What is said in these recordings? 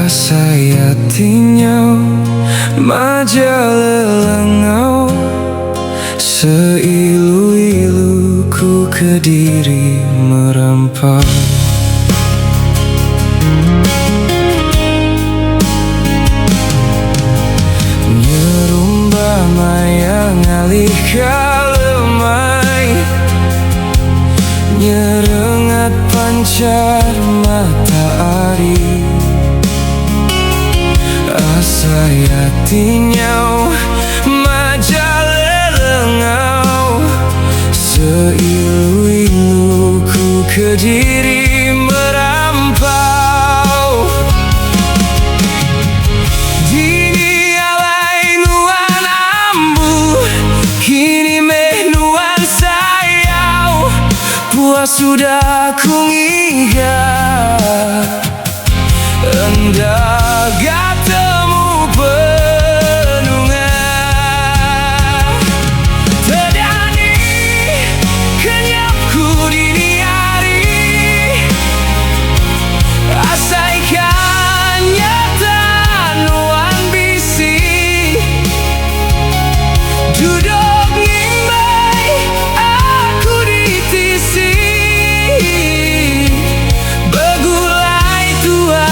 Asayatinya majalelangau seilu-ilu ku Kediri merampau. Nyerumba mayang alih kalemai, nyerengat pancar matahari. Asayatinya majalelangau seilu-ilu ku Kediri merampau. Dini alai nuan ambu, kini meh nuan sayau. Puas sudah ku ngigah, hendak temu penungan. Tedani kenyapku dini hari, asaikan nyata nuan bisi. Duduk ngimbai aku ditisi, begulai tua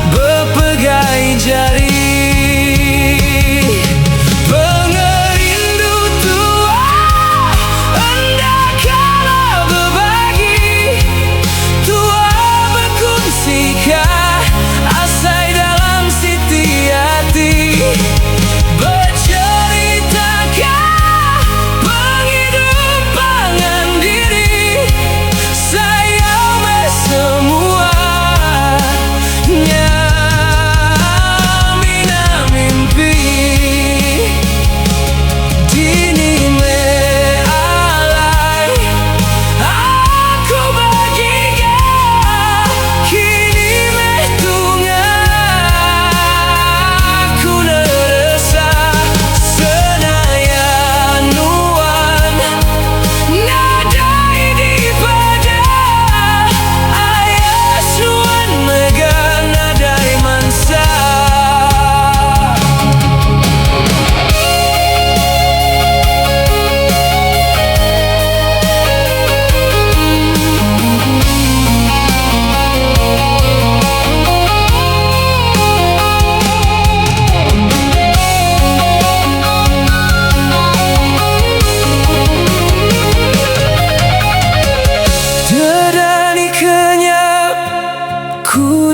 bepegai jari. Pengerindu tua hendak kalah berbagi, tua berkongsikah asai dalam siti hati. Berceritakah penghidupan diri, sayang semuanya.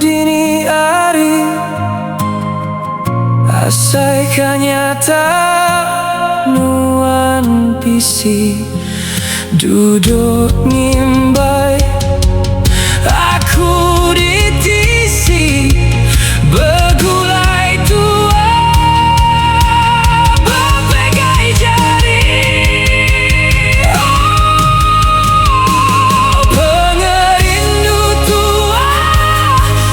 Dini hari, asaikan nyata nuan bisi. Duduk ngimbai aku ditisi, begulai tua bepegai jari. Pengerindu tua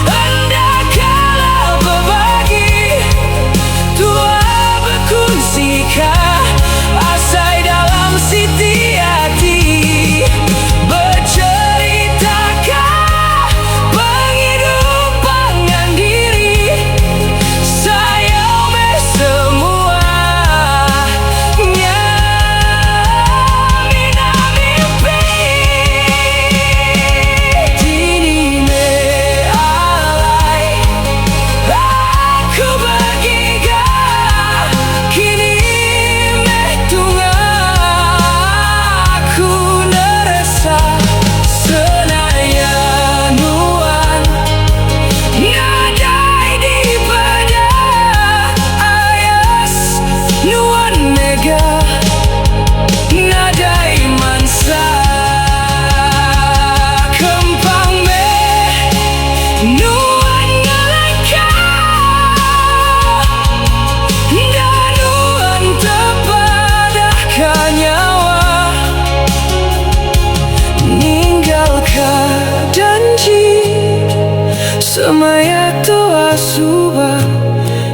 hendak kalah berbagi, tua berkongsikah asai dalam siti hati. Berceritakah penghidupan diri, sayang semuanya. Mina mimpi dini me alai, aku bergigah kini meh tungah. Aku nerasa senaya nuan, nadai di pada ayas nuan mega, nadai mansa kempang meh nuan ngelengkah, dan nuan terpadahkan nyawa. Ninggalkan janji semaya toa suba,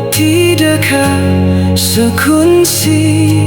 tidakkah sekunsi.